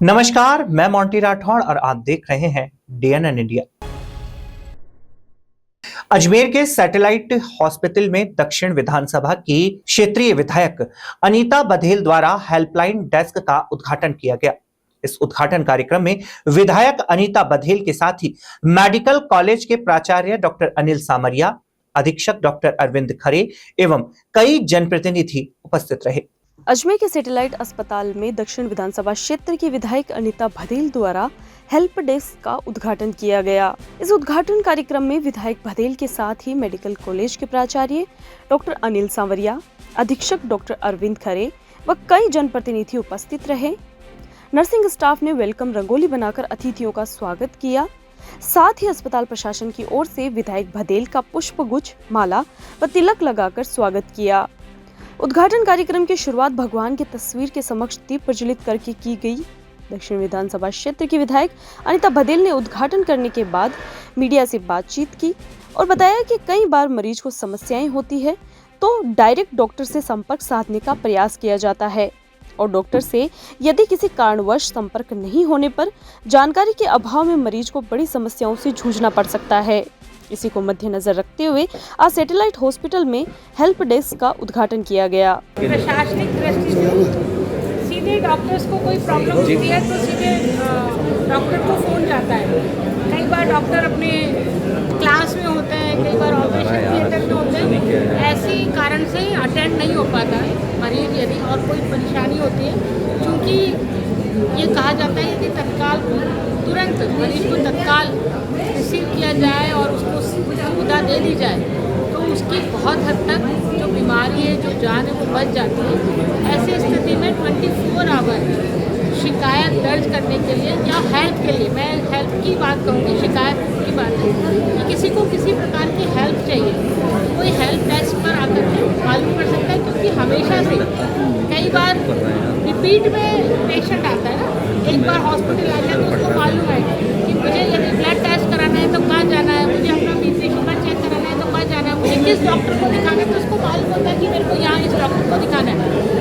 नमस्कार, मैं मोंटी राठौड़ और आप देख रहे हैं डीएनएन इंडिया। अजमेर के सैटेलाइट हॉस्पिटल में दक्षिण विधानसभा की क्षेत्रीय विधायक अनीता बघेल द्वारा हेल्पलाइन डेस्क का उद्घाटन किया गया। इस उद्घाटन कार्यक्रम में विधायक अनीता बघेल के साथ ही मेडिकल कॉलेज के प्राचार्य डॉक्टर अनिल सामरिया, अधीक्षक डॉक्टर अरविंद खरे एवं कई जनप्रतिनिधि उपस्थित रहे। अजमेर के सैटेलाइट अस्पताल में दक्षिण विधानसभा क्षेत्र की विधायक अनीता बघेल द्वारा हेल्प डेस्क का उद्घाटन किया गया। इस उद्घाटन कार्यक्रम में विधायक बघेल के साथ ही मेडिकल कॉलेज के प्राचार्य डॉक्टर अनिल सांवरिया, अधीक्षक डॉक्टर अरविंद खरे व कई जनप्रतिनिधि उपस्थित रहे। नर्सिंग स्टाफ ने वेलकम रंगोली बनाकर अतिथियों का स्वागत किया। साथ ही अस्पताल प्रशासन की ओर से विधायक बघेल का पुष्पगुच्छ, माला व तिलक लगाकर स्वागत किया। उद्घाटन कार्यक्रम की शुरुआत भगवान की तस्वीर के समक्ष दीप प्रज्वलित करके की गई। दक्षिण विधानसभा क्षेत्र की विधायक अनीता बघेल ने उद्घाटन करने के बाद मीडिया से बातचीत की और बताया कि कई बार मरीज को समस्याएं होती है तो डायरेक्ट डॉक्टर से संपर्क साधने का प्रयास किया जाता है और डॉक्टर से यदि किसी कारणवश संपर्क नहीं होने पर जानकारी के अभाव में मरीज को बड़ी समस्याओं से जूझना पड़ सकता है। इसी को मद्देनजर रखते हुए आज सैटेलाइट हॉस्पिटल में हेल्प डेस्क का उद्घाटन किया गया। प्रशासनिक दृष्टि से सीधे डॉक्टर्स को कोई प्रॉब्लम होती है तो सीधे डॉक्टर को फोन जाता है। कई बार डॉक्टर अपने क्लास में होते हैं, कई बार ऑपरेशन थिएटर में होते हैं, ऐसी कारण से अटेंड नहीं हो पाता है मरीज यदि और कोई परेशानी होती है। क्योंकि ये कहा जाता है कि तत्काल तुरंत मरीज को तत्काल रिसीव किया जाए और उसको सुविधा दे दी जाए तो उसकी बहुत हद तक जो बीमारी है, जो जान है, वो बच जाती है। ऐसी स्थिति में 24 आवर शिकायत दर्ज करने के लिए या हेल्प के लिए, मैं हेल्प की बात कहूँगी, शिकायत की बात है कि किसी को किसी प्रकार की हेल्प चाहिए, कोई हेल्प डेस्क पर आकर के मालूम कर सकता है। क्योंकि हमेशा से कई बार रिपीट में पेशेंट आता है ना, एक बार हॉस्पिटल आ जाए तो उसको मालूम है कि मुझे यदि ब्लड टेस्ट कराना है तो कहाँ जाना है, मुझे अपना बीपी शुगर चेक कराना है तो कहाँ जाना है, मुझे किस डॉक्टर को दिखाना है, तो उसको मालूम होता है कि मेरे को यहाँ इस डॉक्टर को दिखाना है।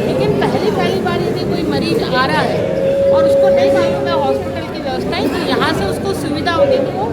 लेकिन पहली बार यदि कोई मरीज आ रहा है और उसको नहीं मालूम है हॉस्पिटल की व्यवस्था है तो यहाँ से उसको सुविधा होगी कि वो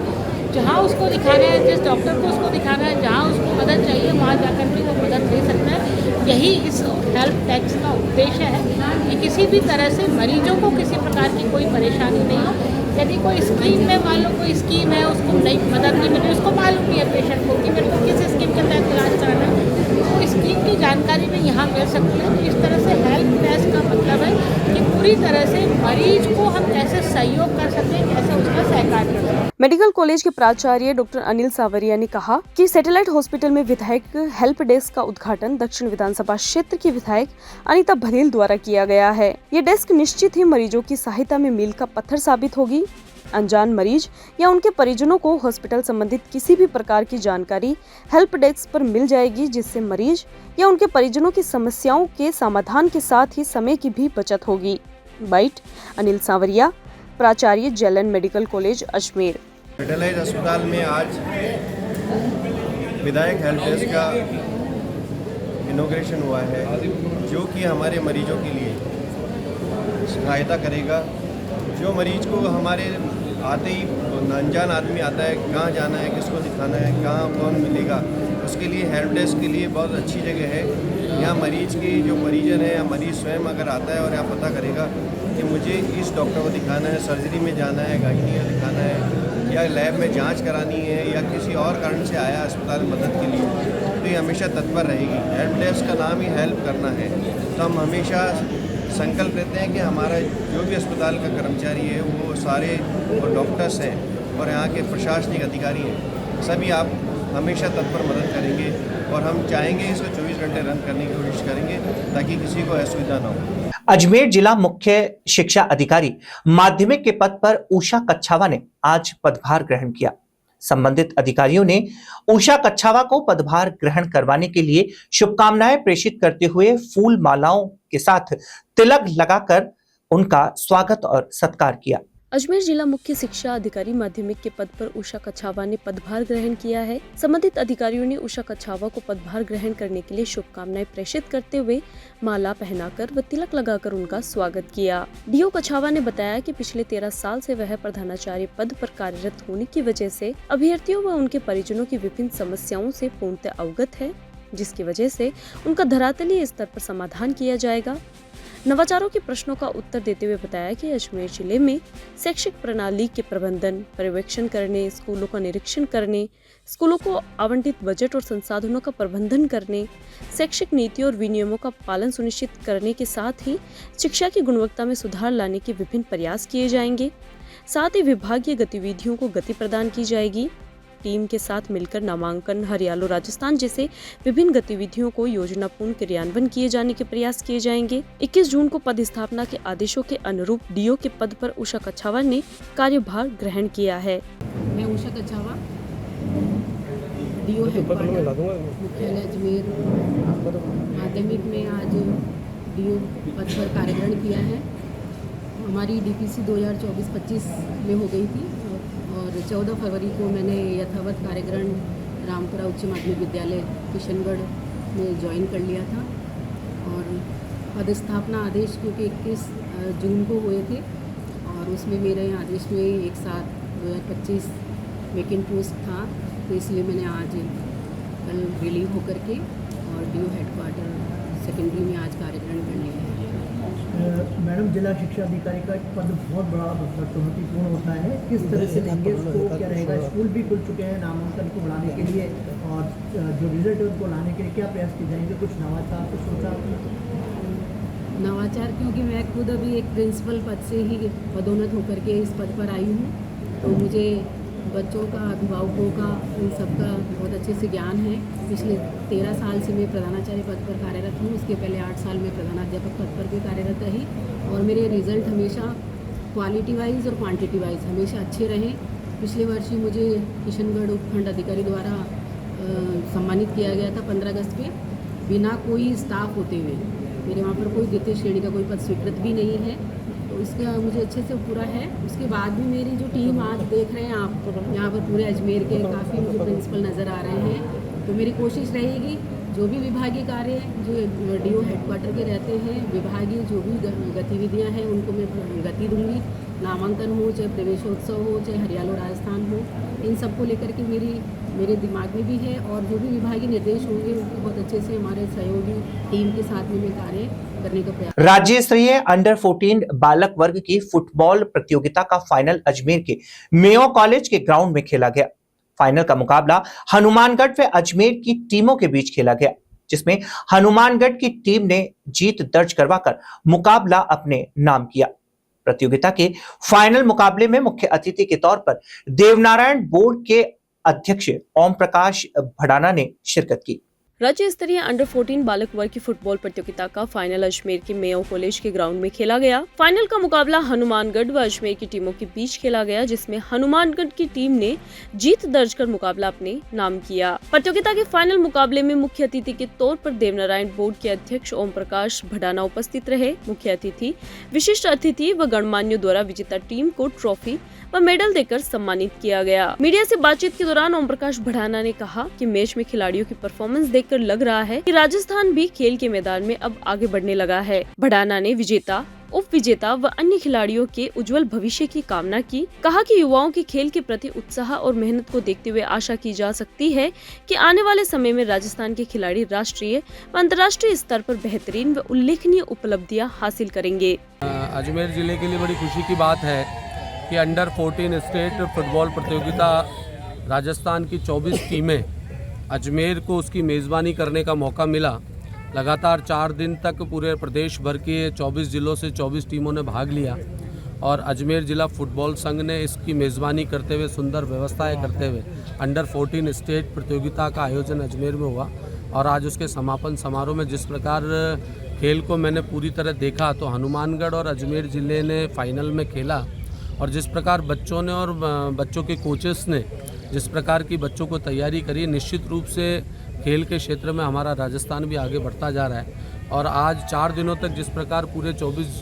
जहाँ उसको दिखाना है, जिस डॉक्टर को उसको दिखाना है, जहाँ उसको मदद चाहिए वहाँ जाकर के वो मदद ले सकता है। यही इस हेल्प डेस्क का उद्देश्य है कि किसी भी तरह से मरीजों को किसी प्रकार की कोई परेशानी नहीं हो। यदि कोई स्कीम में मान लो कोई स्कीम है, उसको नहीं मदद नहीं मिल रही, उसको मालूम नहीं है पेशेंट को कि मेरे को किस स्कीम के तहत इलाज कराना है, तो स्कीम की जानकारी भी यहाँ मिल सकती है। तो इस तरह से हेल्प डेस्क का मतलब है कि पूरी तरह से मरीज को हम कैसे सहयोग कर सकते हैं, कैसे उसका सहकार कर सकते हैं। मेडिकल कॉलेज के प्राचार्य डॉक्टर अनिल सांवरिया ने कहा कि सैटेलाइट हॉस्पिटल में विधायक हेल्प डेस्क का उद्घाटन दक्षिण विधानसभा क्षेत्र की विधायक अनीता बघेल द्वारा किया गया है। ये डेस्क निश्चित ही मरीजों की सहायता में मील का पत्थर साबित होगी। अनजान मरीज या उनके परिजनों को हॉस्पिटल संबंधित किसी भी प्रकार की जानकारी हेल्प डेस्क पर मिल जाएगी, जिससे मरीज या उनके परिजनों की समस्याओं के समाधान के साथ ही समय की भी बचत होगी। बाइट अनिल सांवरिया, प्राचार्य JLN medical college Ajmer. Satellite अस्पताल में आज विधायक हेल्प डेस्क का इनॉग्रेशन हुआ है, जो कि हमारे मरीजों के लिए सहायता करेगा। जो मरीज को हमारे आते ही अनजान आदमी आता है, कहाँ जाना है, किसको दिखाना है, कहाँ कौन मिलेगा, उसके लिए हेल्प डेस्क के लिए बहुत अच्छी जगह है। यहाँ मरीज की जो परिजन है या मरीज स्वयं अगर आता है और यहाँ पता करेगा कि मुझे इस डॉक्टर को दिखाना है, सर्जरी में जाना है, गायनी में दिखाना है या लैब में जांच करानी है या किसी और कारण से आया अस्पताल मदद के लिए, तो ये हमेशा तत्पर रहेगी। हेल्प डेस्क का नाम ही हेल्प करना है, तो हम हमेशा संकल्प लेते हैं कि हमारा जो भी अस्पताल का कर्मचारी है, वो सारे और डॉक्टर्स हैं और यहाँ के प्रशासनिक अधिकारी हैं, सभी आप हमेशा तत्पर मदद करेंगे और हम चाहेंगे इसको 24 घंटे रन करने की कोशिश करेंगे ताकि किसी को असुविधा ना हो। अजमेर जिला मुख्य शिक्षा अधिकारी माध्यमिक के पद पर उषा कच्छावा ने आज पदभार ग्रहण किया। संबंधित अधिकारियों ने उषा कच्छावा को पदभार ग्रहण करवाने के लिए शुभकामनाएं प्रेषित करते हुए फूल मालाओं के साथ तिलक लगाकर उनका स्वागत और सत्कार किया। अजमेर जिला मुख्य शिक्षा अधिकारी माध्यमिक के पद पर उषा कछावा ने पदभार ग्रहण किया है। संबंधित अधिकारियों ने उषा कछावा को पदभार ग्रहण करने के लिए शुभकामनाएं प्रेषित करते हुए माला पहनाकर व तिलक लगाकर उनका स्वागत किया। डीओ कछावा ने बताया कि पिछले 13 साल से वह प्रधानाचार्य पद पर कार्यरत होने की वजह से अभ्यर्थियों व उनके परिजनों की विभिन्न समस्याओं से पूर्णतः अवगत है, जिसकी वजह से उनका धरातलीय स्तर पर समाधान किया जाएगा। नवाचारों के प्रश्नों का उत्तर देते हुए बताया कि अजमेर जिले में शैक्षिक प्रणाली के प्रबंधन, पर्यवेक्षण करने, स्कूलों का निरीक्षण करने, स्कूलों को आवंटित बजट और संसाधनों का प्रबंधन करने, शैक्षिक नीतियों और विनियमों का पालन सुनिश्चित करने के साथ ही शिक्षा की गुणवत्ता में सुधार लाने के विभिन्न प्रयास किए जाएंगे। साथ ही विभागीय गतिविधियों को गति प्रदान की जाएगी। टीम के साथ मिलकर नामांकन, हरियालो राजस्थान जैसे विभिन्न गतिविधियों को योजनापूर्ण क्रियान्वयन किए जाने के प्रयास किए जाएंगे। 21 जून को पद स्थापना के आदेशों के अनुरूप डीओ के पद पर उषा कछावा ने कार्यभार ग्रहण किया है। मैं उषा कछावा, डीओ हेडक्वार्टर मुख्यालय अजमेर माध्यमिक में आज डीओ पद पर कार्यग्रहण किया है। हमारी डीपीसी 2024-25 में हो गई थी और 14 फरवरी को मैंने यथावत कार्यग्रहण रामपुरा उच्च माध्यमिक विद्यालय किशनगढ़ में ज्वाइन कर लिया था। और पदस्थापना आदेश क्योंकि 21 जून को हुए थे और उसमें मेरे आदेश में एक साथ 2025 वैकेंट पोस्ट था, तो इसलिए मैंने आज कल रिलीव होकर के और डीओ हेडक्वार्टर सेकेंडरी में आज कार्यग्रहण कर लिया है। मैडम, जिला शिक्षा अधिकारी का पद बहुत बड़ा चुनौतीपूर्ण होता है, किस तरह से लेंगे उसको? क्या रहेगा? स्कूल भी खुल चुके हैं नामांकन को बढ़ाने के लिए और जो रिजल्ट है उनको लाने के लिए क्या प्रयास किए जाएंगे? कुछ नवाचार कुछ सोचा आपने? नवाचार क्योंकि मैं खुद अभी एक प्रिंसिपल पद से ही पदोन्नत होकर के इस पद पर आई हूँ, तो मुझे बच्चों का, अभिभावकों का, इन सब का बहुत अच्छे से ज्ञान है। पिछले 13 साल से मैं प्रधानाचार्य पद पर कार्यरत हूँ। उसके पहले 8 साल में प्रधानाध्यापक पद पर भी कार्यरत रही और मेरे रिज़ल्ट हमेशा क्वालिटी वाइज और क्वांटिटी वाइज हमेशा अच्छे रहे। पिछले वर्ष ही मुझे किशनगढ़ उपखंड अधिकारी द्वारा सम्मानित किया गया था 15 अगस्त पे, बिना कोई स्टाफ होते हुए। मेरे वहाँ पर कोई द्वितीय श्रेणी का कोई पद स्वीकृत भी नहीं है, तो इसका मुझे अच्छे से पूरा है। उसके बाद भी मेरी जो टीम आज देख रहे हैं आप, यहाँ पर पूरे अजमेर के काफ़ी मुझे प्रिंसिपल नज़र आ रहे हैं, तो मेरी कोशिश रहेगी जो भी विभागीय कार्य जो डीओ हेडक्वार्टर के रहते हैं, विभागीय जो भी गतिविधियाँ हैं उनको मैं गति दूँगी। नामांकन हो, चाहे प्रवेशोत्सव हो, चाहे हरियालो राजस्थान हो, इन सब को लेकर के मेरे दिमाग में भी है और जो भी विभागीय निर्देश होंगे उनको बहुत अच्छे से हमारे सहयोगी टीम के साथ में कार्य करने का प्रयास। राज्य स्तरीय अंडर 14 बालक वर्ग की फुटबॉल प्रतियोगिता का फाइनल अजमेर के मेयो कॉलेज के ग्राउंड में खेला गया। फाइनल का मुकाबला हनुमानगढ़ व अजमेर की टीमों के बीच खेला गया, जिसमें हनुमानगढ़ की टीम ने जीत दर्ज करवाकर मुकाबला अपने नाम किया। प्रतियोगिता के फाइनल मुकाबले में मुख्य अतिथि के तौर पर देवनारायण बोर्ड के अध्यक्ष ओम प्रकाश भड़ाना ने शिरकत की। राज्य स्तरीय अंडर 14 बालक वर्ग की फुटबॉल प्रतियोगिता का फाइनल अजमेर के मेयो कॉलेज के ग्राउंड में खेला गया। फाइनल का मुकाबला हनुमानगढ़ व अजमेर की टीमों के बीच खेला गया, जिसमें हनुमानगढ़ की टीम ने जीत दर्ज कर मुकाबला अपने नाम किया। प्रतियोगिता के फाइनल मुकाबले में मुख्य अतिथि के तौर पर देवनारायण बोर्ड के अध्यक्ष ओम प्रकाश भड़ाना उपस्थित रहे। मुख्य अतिथि, विशिष्ट अतिथि व गणमान्यों द्वारा विजेता टीम को ट्रॉफी व मेडल देकर सम्मानित किया गया। मीडिया से बातचीत के दौरान ओम प्रकाश भड़ाना ने कहा कि मैच में खिलाड़ियों की परफॉर्मेंस देखकर लग रहा है कि राजस्थान भी खेल के मैदान में अब आगे बढ़ने लगा है। भड़ाना ने विजेता, उप विजेता व अन्य खिलाड़ियों के उज्जवल भविष्य की कामना की। कहा कि युवाओं के खेल के प्रति उत्साह और मेहनत को देखते हुए आशा की जा सकती है कि आने वाले समय में राजस्थान के खिलाड़ी राष्ट्रीय व अंतर्राष्ट्रीय स्तर पर बेहतरीन व उल्लेखनीय उपलब्धियां हासिल करेंगे। अजमेर जिले के लिए बड़ी खुशी की बात है कि अंडर 14 स्टेट फुटबॉल प्रतियोगिता राजस्थान की 24 टीमें अजमेर को उसकी मेज़बानी करने का मौका मिला। लगातार 4 दिन तक पूरे प्रदेश भर के 24 जिलों से 24 टीमों ने भाग लिया और अजमेर जिला फुटबॉल संघ ने इसकी मेज़बानी करते हुए, सुंदर व्यवस्थाएं करते हुए अंडर 14 स्टेट प्रतियोगिता का आयोजन अजमेर में हुआ। और आज उसके समापन समारोह में जिस प्रकार खेल को मैंने पूरी तरह देखा, तो हनुमानगढ़ और अजमेर ज़िले ने फाइनल में खेला और जिस प्रकार बच्चों ने और बच्चों के कोचेस ने जिस प्रकार की बच्चों को तैयारी करी, निश्चित रूप से खेल के क्षेत्र में हमारा राजस्थान भी आगे बढ़ता जा रहा है। और आज 4 दिनों तक जिस प्रकार पूरे 24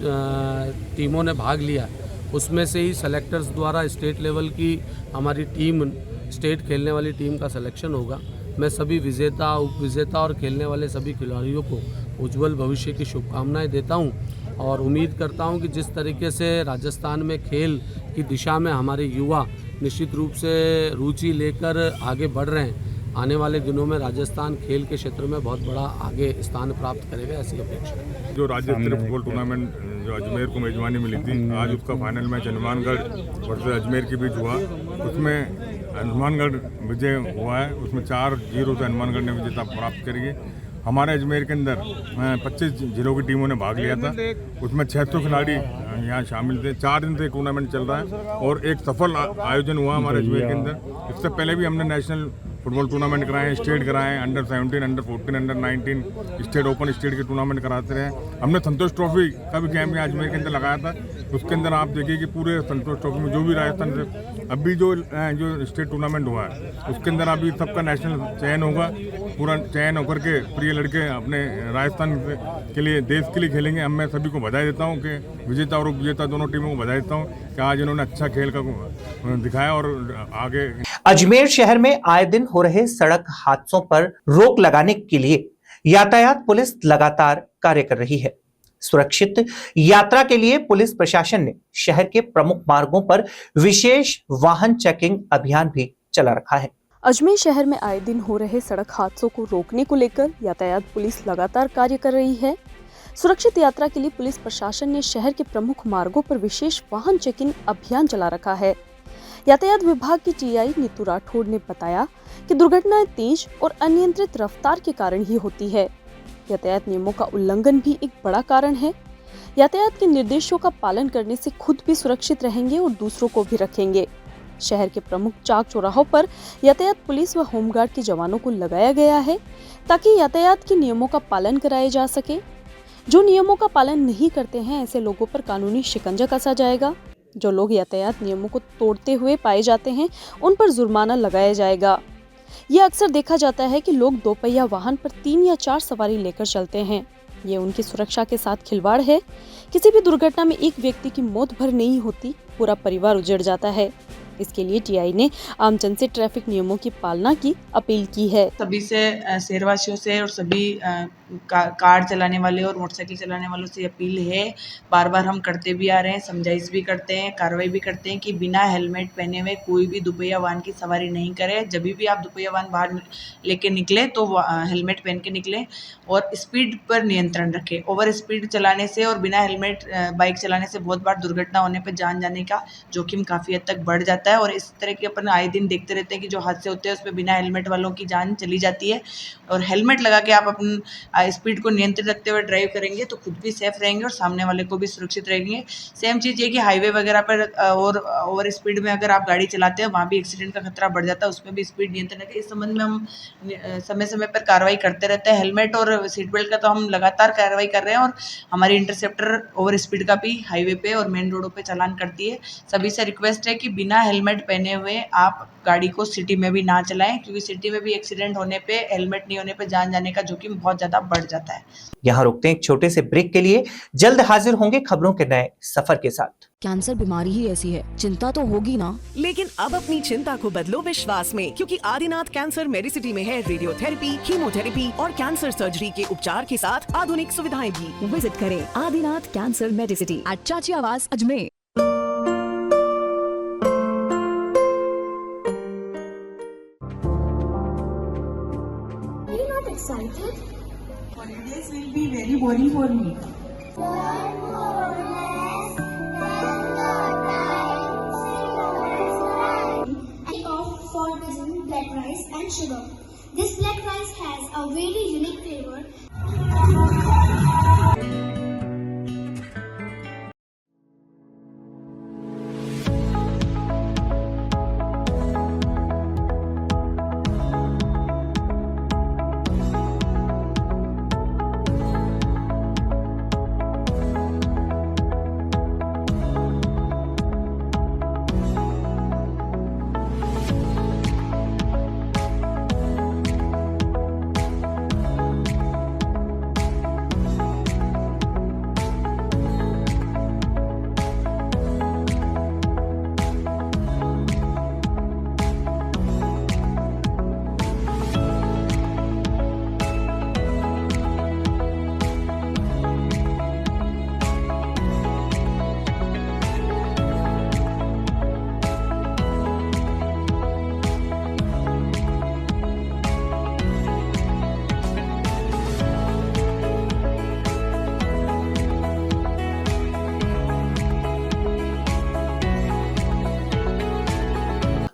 टीमों ने भाग लिया, उसमें से ही सेलेक्टर्स द्वारा स्टेट लेवल की हमारी टीम, स्टेट खेलने वाली टीम का सिलेक्शन होगा। मैं सभी विजेता, उपविजेता और खेलने वाले सभी खिलाड़ियों को उज्जवल भविष्य की शुभकामनाएं देता हूं और उम्मीद करता हूं कि जिस तरीके से राजस्थान में खेल की दिशा में हमारे युवा निश्चित रूप से रुचि लेकर आगे बढ़ रहे हैं, आने वाले दिनों में राजस्थान खेल के क्षेत्र में बहुत बड़ा आगे स्थान प्राप्त करेगा, ऐसी अपेक्षा है। जो राज्य स्तरीय फुटबॉल टूर्नामेंट जो अजमेर को मेजबानी मिली थी, आज उसका final match Hanumangarh versus Ajmer के बीच हुआ। उसमें हनुमानगढ़ विजय हुआ है, उसमें 4-0 से हनुमानगढ़ ने विजेता प्राप्त करी है। हमारे अजमेर के अंदर 25 जिलों की टीमों ने भाग लिया था, उसमें 600 खिलाड़ी यहाँ शामिल थे। 4 दिन से टूर्नामेंट चल रहा है और एक सफल आयोजन हुआ हमारे अजमेर के अंदर। इससे पहले भी हमने नेशनल फुटबॉल टूर्नामेंट कराए हैं, स्टेट कराए हैं, under 17, under 14, under 19 state open state के टूर्नामेंट कराते रहे। हमने संतोष ट्रॉफी का भी कैंप यहाँ अजमेर के अंदर लगाया था। उसके अंदर आप देखिए कि पूरे संतोष ट्रॉफी में जो भी राजस्थान से अभी जो स्टेट टूर्नामेंट हुआ है उसके अंदर अभी सबका नेशनल चयन होगा। पूरा चयन होकर के प्रिय लड़के अपने राजस्थान के लिए, देश के लिए खेलेंगे। अब मैं सभी को बधाई देता हूँ कि विजेता और उपविजेता दोनों टीमों को बधाई देता हूँ कि आज इन्होंने अच्छा खेल का दिखाया और आगे। अजमेर शहर में आए दिन हो रहे सड़क हादसों पर रोक लगाने के लिए यातायात पुलिस लगातार कार्य कर रही है। सुरक्षित यात्रा के लिए पुलिस प्रशासन ने शहर के प्रमुख मार्गों पर विशेष वाहन चेकिंग अभियान भी चला रखा है। अजमेर शहर में आए दिन हो रहे सड़क हादसों को रोकने को लेकर यातायात पुलिस लगातार कार्य कर रही है। सुरक्षित यात्रा के लिए पुलिस प्रशासन ने शहर के प्रमुख मार्गों पर विशेष वाहन चेकिंग अभियान चला रखा है। यातायात विभाग की टीआई नीतू राठौड़ ने बताया कि दुर्घटनाएं तेज और अनियंत्रित रफ्तार के कारण ही होती है। यातायात नियमों का उल्लंघन भी एक बड़ा कारण है। यातायात के निर्देशों का पालन करने से खुद भी सुरक्षित रहेंगे और दूसरों को भी रखेंगे। शहर के प्रमुख चौक चौराहों पर यातायात पुलिस व होमगार्ड के जवानों को लगाया गया है ताकि यातायात के नियमों का पालन कराया जा सके। जो नियमों का पालन नहीं करते हैं ऐसे लोगों पर कानूनी शिकंजा कसा जाएगा। जो लोग यातायात नियमों को तोड़ते हुए पाए जाते हैं उन पर जुर्माना लगाया जाएगा। ये अक्सर देखा जाता है कि लोग 2 पहिया वाहन पर 3 या 4 सवारी लेकर चलते हैं। ये उनकी सुरक्षा के साथ खिलवाड़ है। किसी भी दुर्घटना में एक व्यक्ति की मौत भर नहीं होती, पूरा परिवार उजड़ जाता है। इसके लिए टीआई ने आमजन से ट्रैफिक नियमों की पालना की अपील की है। सभी से, शहरवासियों से और सभी कार चलाने वाले और मोटरसाइकिल चलाने वालों से अपील है, बार बार हम करते भी आ रहे हैं, समझाइश भी करते हैं, कार्रवाई भी करते हैं कि बिना हेलमेट पहने हुए कोई भी दुपहिया वाहन की सवारी नहीं करे। जब भी आप दुपहिया वाहन बाहर लेके निकले तो हेलमेट पहन के निकले और स्पीड पर नियंत्रण रखें। ओवर स्पीड चलाने से और बिना हेलमेट बाइक चलाने से बहुत बार दुर्घटना होने पर जान जाने का जोखिम काफ़ी हद तक बढ़ जाता है और इस तरह के अपन आए दिन देखते रहते हैं कि जो हादसे होते हैं उसमें बिना हेलमेट वालों की जान चली जाती है। और हेलमेट लगा के आप अपन स्पीड को नियंत्रित रखते हुए ड्राइव करेंगे तो खुद भी सेफ रहेंगे और सामने वाले को भी सुरक्षित रहेंगे। सेम चीज़ ये कि हाईवे वगैरह पर और ओवर स्पीड में अगर आप गाड़ी चलाते हैं वहाँ भी एक्सीडेंट का खतरा बढ़ जाता है, उसमें भी स्पीड नियंत्रण रखें। इस संबंध में हम समय समय पर कार्रवाई करते रहते हैं। हेलमेट और सीट बेल्ट का तो हम लगातार कार्रवाई कर रहे हैं और हमारी इंटरसेप्टर ओवर स्पीड का भी हाईवे पे और मेन रोडों पे चालान करती है। सभी से रिक्वेस्ट है कि बिना हेलमेट पहने हुए आप गाड़ी को सिटी में भी ना चलाएं, क्योंकि सिटी में भी एक्सीडेंट होने पे, हेलमेट नहीं होने पे जान जाने का जोखिम बहुत ज़्यादा बढ़ जाता है। यहाँ रुकते हैं एक छोटे से ब्रेक के लिए। जल्द हाजिर होंगे खबरों के नए सफर के साथ। कैंसर बीमारी ही ऐसी है, चिंता तो होगी ना। लेकिन अब अपनी चिंता को बदलो विश्वास में, क्योंकि आदिनाथ कैंसर मेडिसिटी में है रेडियोथेरेपी, कीमोथेरेपी और कैंसर सर्जरी के उपचार के साथ आधुनिक सुविधाएं भी। विजिट करें आदिनाथ कैंसर मेडिसिटी एट चाची आवास Ajmer. Excited? Holidays will be very boring for me. For using black rice and sugar. This black rice has a very unique flavor.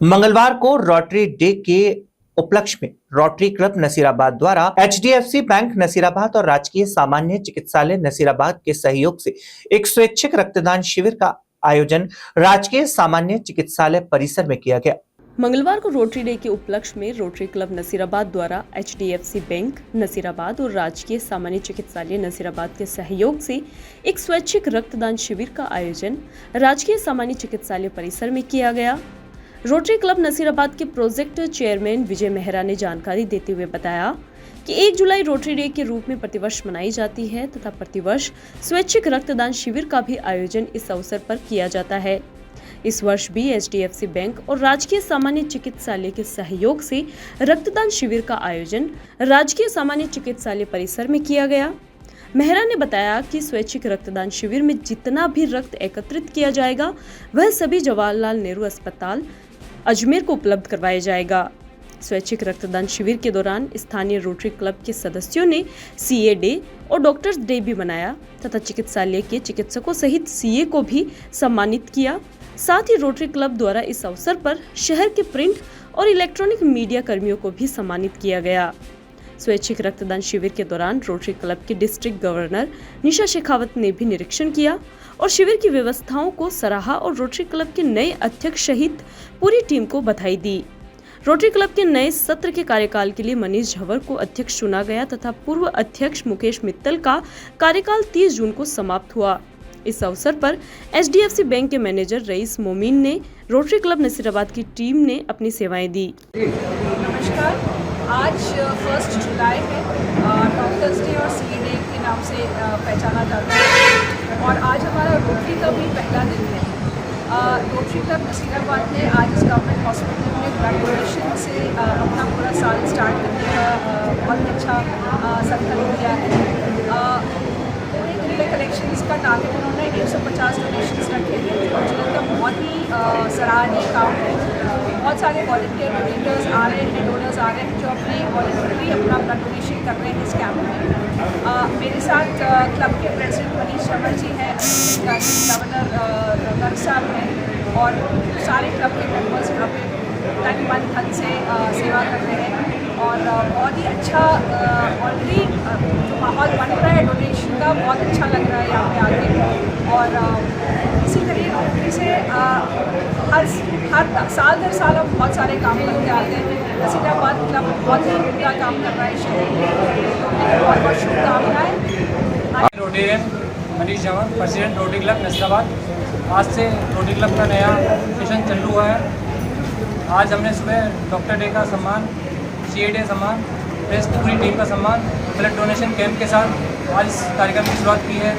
मंगलवार को रोटरी डे के उपलक्ष्य में रोटरी क्लब नसीराबाद द्वारा HDFC बैंक नसीराबाद और राजकीय सामान्य चिकित्सालय नसीराबाद के सहयोग से एक स्वैच्छिक रक्तदान शिविर का आयोजन राजकीय सामान्य चिकित्सालय परिसर में किया गया। मंगलवार को रोटरी डे के उपलक्ष्य में रोटरी क्लब नसीराबाद द्वारा HDFC बैंक नसीराबाद और राजकीय सामान्य चिकित्सालय नसीराबाद के सहयोग से एक स्वैच्छिक रक्तदान शिविर का आयोजन राजकीय सामान्य चिकित्सालय परिसर में किया गया। रोटरी क्लब नसीराबाद के प्रोजेक्ट चेयरमैन विजय मेहरा ने जानकारी देते हुए बताया कि 1 जुलाई रोटरी डे के रूप में प्रतिवर्ष मनाई जाती है तथा प्रतिवर्ष स्वैच्छिक रक्तदान शिविर का भी आयोजन इस अवसर पर किया जाता है। इस वर्ष भी HDFC बैंक और राजकीय सामान्य चिकित्सालय के सहयोग से रक्तदान शिविर का आयोजन राजकीय सामान्य चिकित्सालय परिसर में किया गया। मेहरा ने बताया कि स्वैच्छिक रक्तदान शिविर में जितना भी रक्त एकत्रित किया जाएगा वह सभी जवाहरलाल नेहरू अस्पताल अजमेर को उपलब्ध करवाया जाएगा। स्वैच्छिक रक्तदान शिविर के दौरान स्थानीय रोटरी क्लब के सदस्यों ने CA डे और डॉक्टर्स डे भी मनाया तथा चिकित्सालय के चिकित्सकों सहित CA को भी सम्मानित किया। साथ ही रोटरी क्लब द्वारा इस अवसर पर शहर के प्रिंट और इलेक्ट्रॉनिक मीडिया कर्मियों को भी सम्मानित किया गया। स्वैच्छिक रक्तदान शिविर के दौरान रोटरी क्लब के डिस्ट्रिक्ट गवर्नर निशा शेखावत ने भी निरीक्षण किया और शिविर की व्यवस्थाओं को सराहा और रोटरी क्लब के नए अध्यक्ष सहित पूरी टीम को बधाई दी। रोटरी क्लब के नए सत्र के कार्यकाल के लिए मनीष झंवर को अध्यक्ष चुना गया तथा पूर्व अध्यक्ष मुकेश मित्तल का कार्यकाल 30 जून को समाप्त हुआ। इस अवसर पर HDFC बैंक के मैनेजर रईस मोमीन ने रोटरी क्लब नसीराबाद की टीम ने अपनी सेवाएं दी। नमस्कार, आज 1 जुलाई है, डॉक्टर्स डे और CA डे के नाम से पहचाना जाता है और आज हमारा रोटरी का भी पहला दिन है। रोटरी क्लब नसीराबाद ने आज इस गवर्नमेंट हॉस्पिटल में ब्लड डोनेशन से अपना पूरा साल स्टार्ट करने का बहुत अच्छा संकल्प लिया है। पूरे दिन में कलेक्शंस का टारगेट उन्होंने 150 डोनेशंस रखे थे, मुझे लगता है बहुत ही सराहनीय काम है। बहुत सारे वॉलंटियर डोनेटर्स आ रहे हैं, डोनर्स आ रहे हैं जो अपने वॉलंटरी अपना ब्लड डोनेशन कर रहे हैं इस कैंप में। मेरे साथ क्लब के प्रेसिडेंट मनीष झंवर जी हैं, गवर्नर गर्ग साहब हैं और सारे क्लब के मेंबर्स यहाँ पे तन मन धन से सेवा कर रहे हैं और बहुत ही अच्छा ऑलरेडी जो माहौल बन रहा है डोनेशन का, बहुत अच्छा लग रहा है यहाँ पे आके। और इसी तरह रोटरी से हर साल दर साल हम बहुत सारे काम करते आते हैं। नसीराबाद क्लब बहुत ही उम्दा काम कर रहा है शहर में, बहुत बहुत शुभकामनाएँ। Rotary Manish Jhanwar, president Rotary club Nasirabad. आज से रोटरी क्लब का नया सेशन चालू हुआ है। आज हमने सुबह डॉक्टर डे का सम्मान, CA डे सम्मान, प्रेस पूरी टीम का सम्मान ब्लड डोनेशन कैंप के साथ आज इस कार्यक्रम की शुरुआत की है।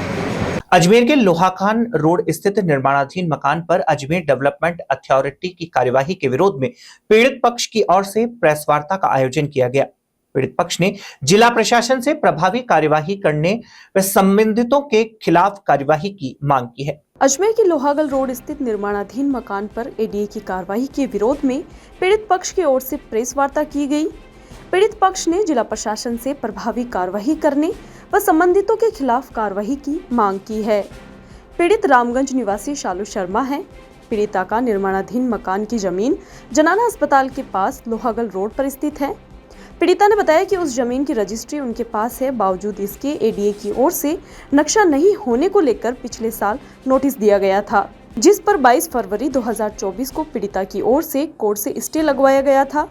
अजमेर के लोहाखान रोड स्थित निर्माणाधीन मकान पर अजमेर डेवलपमेंट अथॉरिटी की कार्यवाही के विरोध में पीड़ित पक्ष की ओर से प्रेस वार्ता का आयोजन किया गया। पीड़ित पक्ष ने जिला प्रशासन से प्रभावी कार्यवाही करने व संबंधितों के खिलाफ कार्यवाही की मांग की है। अजमेर के लोहागल रोड स्थित निर्माणाधीन मकान पर ADA की कार्रवाई के विरोध में पीड़ित पक्ष की ओर से प्रेस वार्ता की गई। पीड़ित पक्ष ने जिला प्रशासन से प्रभावी कार्रवाई करने व संबंधितों के खिलाफ कार्रवाई की मांग की है। पीड़ित रामगंज निवासी शालू शर्मा है। पीड़िता का निर्माणाधीन मकान की जमीन जनाना अस्पताल के पास लोहागल रोड पर स्थित है। पीड़िता ने बताया कि उस जमीन की रजिस्ट्री उनके पास है, बावजूद इसके ADA की ओर से नक्शा नहीं होने को लेकर पिछले साल नोटिस दिया गया था, जिस पर 22 फरवरी 2024 को पीड़िता की ओर से कोर्ट से स्टे लगवाया गया था।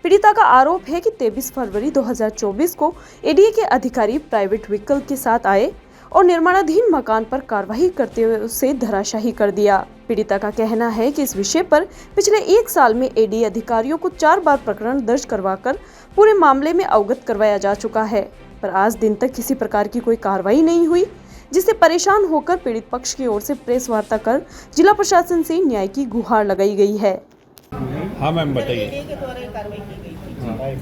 पीड़िता का आरोप है कि 23 फरवरी 2024 को ADA के अधिकारी प्राइवेट व्हीकल के साथ आए और निर्माणाधीन मकान पर कार्रवाई करते हुए उसे धराशाही कर दिया। पीड़िता का कहना है कि इस विषय पर पिछले 1 साल में ADA अधिकारियों को 4 बार प्रकरण दर्ज करवाकर पूरे मामले में अवगत करवाया जा चुका है, पर आज दिन तक किसी प्रकार की कोई कार्रवाई नहीं हुई, जिससे परेशान होकर पीड़ित पक्ष की ओर से प्रेस वार्ता कर जिला प्रशासन से न्याय की गुहार लगाई गई है। हाँ मैम बताइए,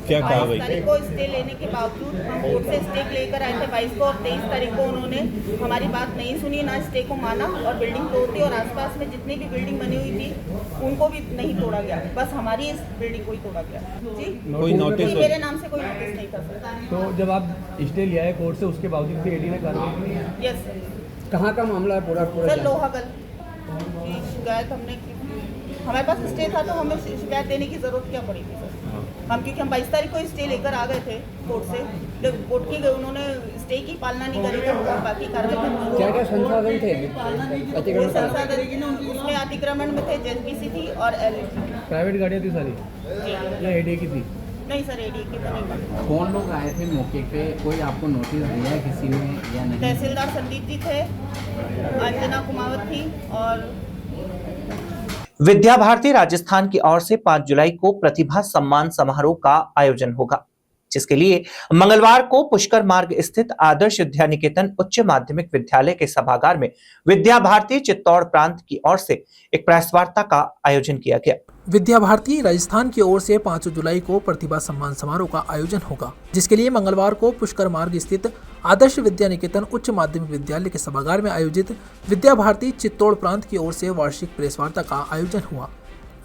क्या कार्रवाई? तारीख को स्टे लेने के बावजूद हम कोर्ट से स्टे लेकर आए थे 22 को और 23 तारीख को उन्होंने हमारी बात नहीं सुनी, ना स्टे को माना और बिल्डिंग तोड़ दी और आसपास में जितनी भी बिल्डिंग बनी हुई थी उनको भी नहीं तोड़ा गया, बस हमारी इस बिल्डिंग को ही तोड़ा गया। जी कोई नोटिस? मेरे नाम से कोई नोटिस नहीं था सर। तो जब आप स्टे लिया है कोर्ट से, उसके बावजूद भी ADA ने कार्रवाई की है? Yes sir. कहाँ का मामला है पूरा? सर लोहागल की शिकायत हमने की। हमारे पास स्टे था तो हमें शिकायत देने की ज़रूरत क्या पड़ी थी सर? क्योंकि हम 22 तारीख को स्टे लेकर आ गए थे कोर्ट से, जब कोर्ट की उन्होंने स्टे की पालना नहीं करी तो बाकी कार्रवाई क्या क्या संसाधन थे उसमें अतिक्रमण में थे, जेसीबी थी और प्राइवेट गाड़ियाँ थी सारी या एडी की थी? नहीं सर, एडी की तो नहीं। कौन लोग आए थे मौके पे, कोई आपको नोटिस दिया किसी ने या नहीं? तहसीलदार संदीप जी थे, अंजना कुमावत थी और विद्या भारती राजस्थान की ओर से 5 जुलाई को प्रतिभा सम्मान समारोह का आयोजन होगा, जिसके लिए मंगलवार को पुष्कर मार्ग स्थित आदर्श विद्या निकेतन उच्च माध्यमिक विद्यालय के सभागार में विद्या भारती चित्तौड़ प्रांत की ओर से एक प्रेस वार्ता का आयोजन किया गया। विद्या भारती राजस्थान की ओर से 5 जुलाई को प्रतिभा सम्मान समारोह का आयोजन होगा, जिसके लिए मंगलवार को पुष्कर मार्ग स्थित आदर्श विद्या निकेतन उच्च माध्यमिक विद्यालय के सभागार में आयोजित विद्या भारती चित्तौड़ प्रांत की ओर से वार्षिक प्रेस वार्ता का आयोजन हुआ।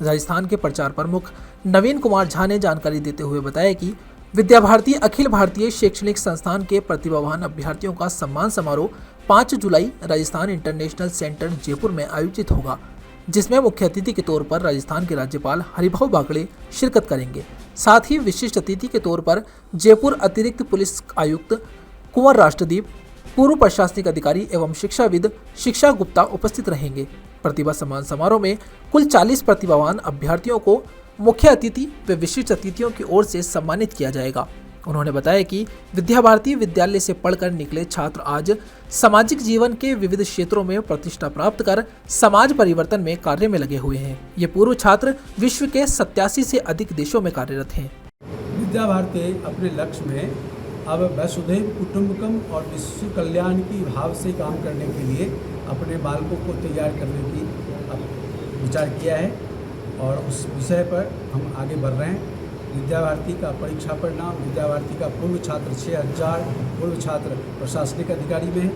राजस्थान के प्रचार प्रमुख नवीन कुमार झा ने जानकारी देते हुए बताया कि विद्या भारती अखिल भारतीय शैक्षणिक संस्थान के प्रतिभावान अभ्यर्थियों का सम्मान समारोह 5 जुलाई राजस्थान इंटरनेशनल सेंटर जयपुर में आयोजित होगा, जिसमें मुख्य अतिथि के तौर पर राजस्थान के राज्यपाल हरिभाऊ बागड़े शिरकत करेंगे। साथ ही विशिष्ट अतिथि के तौर पर जयपुर अतिरिक्त पुलिस आयुक्त कुंवर राष्ट्रदीप, पूर्व प्रशासनिक अधिकारी एवं शिक्षाविद शिक्षा गुप्ता उपस्थित रहेंगे। प्रतिभा सम्मान समारोह में कुल 40 प्रतिभावान अभ्यर्थियों को मुख्य अतिथि व विशिष्ट अतिथियों की ओर से सम्मानित किया जाएगा। उन्होंने बताया कि विद्या भारती विद्यालय से पढ़कर निकले छात्र आज सामाजिक जीवन के विविध क्षेत्रों में प्रतिष्ठा प्राप्त कर समाज परिवर्तन में कार्य में लगे हुए हैं। ये पूर्व छात्र विश्व के 87 से अधिक देशों में कार्यरत हैं। विद्या भारती अपने लक्ष्य में अब वसुधैव कुटुंबकम और विश्व कल्याण की भाव से काम करने के लिए अपने बालकों को तैयार करने की विचार किया है और उस विषय पर हम आगे बढ़ रहे हैं। विद्या भारती का परीक्षा परिणाम, विद्या भारती का पूर्व छात्र 6000 पूर्व छात्र प्रशासनिक अधिकारी में है।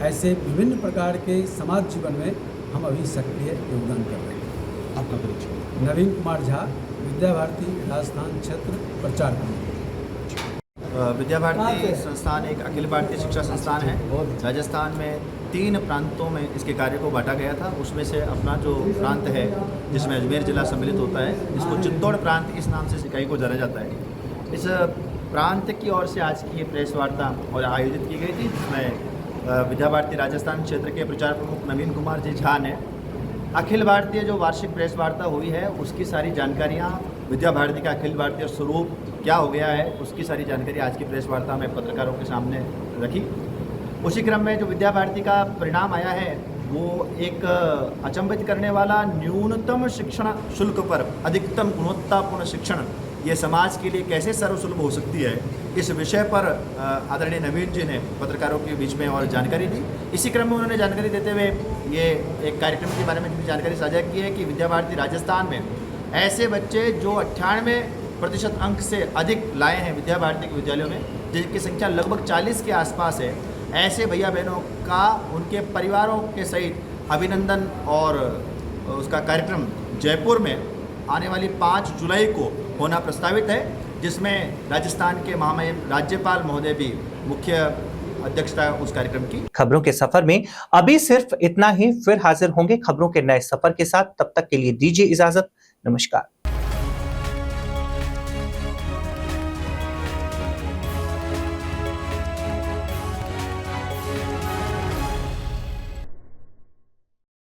ऐसे विभिन्न प्रकार के समाज जीवन में हम अभी सक्रिय योगदान कर रहे हैं। आपका परिचय? नवीन कुमार झा, विद्या भारती राजस्थान क्षेत्र प्रचार प्रमुख। विद्या भारती संस्थान एक अखिल भारतीय शिक्षा संस्थान है। राजस्थान में 3 प्रांतों में इसके कार्य को बांटा गया था। उसमें से अपना जो प्रांत है जिसमें अजमेर जिला सम्मिलित होता है, इसको चित्तौड़ प्रांत इस नाम से इकाई को जाना जाता है। इस प्रांत की ओर से आज की ये प्रेस वार्ता और आयोजित की गई थी, जिसमें विद्या भारती राजस्थान क्षेत्र के प्रचार प्रमुख नवीन कुमार जी झा ने अखिल भारतीय जो वार्षिक प्रेस वार्ता हुई है उसकी सारी जानकारियाँ, विद्या भारती का अखिल भारतीय स्वरूप क्या हो गया है उसकी सारी जानकारी आज की प्रेस वार्ता में पत्रकारों के सामने रखी। उसी क्रम में जो विद्या भारती का परिणाम आया है वो एक अचंभित करने वाला न्यूनतम शिक्षण शुल्क पर अधिकतम गुणवत्तापूर्ण शिक्षण ये समाज के लिए कैसे सर्वसुलभ हो सकती है, इस विषय पर आदरणीय नवीन जी ने पत्रकारों के बीच में और जानकारी दी। इसी क्रम में उन्होंने जानकारी देते हुए ये एक कार्यक्रम के बारे में भी जानकारी साझा की है कि विद्या भारती राजस्थान में ऐसे बच्चे जो 98% अंक से अधिक लाए हैं विद्या भारती के विद्यालयों में, जिनकी संख्या लगभग 40 के आसपास है, ऐसे भैया बहनों का उनके परिवारों के सहित अभिनंदन और उसका कार्यक्रम जयपुर में आने वाली 5 जुलाई को होना प्रस्तावित है, जिसमें राजस्थान के महामहिम राज्यपाल महोदय भी मुख्य अध्यक्षता उस कार्यक्रम की। खबरों के सफर में अभी सिर्फ इतना ही, फिर हाजिर होंगे खबरों के नए सफर के साथ। तब तक के लिए दीजिए इजाजत। नमस्कार।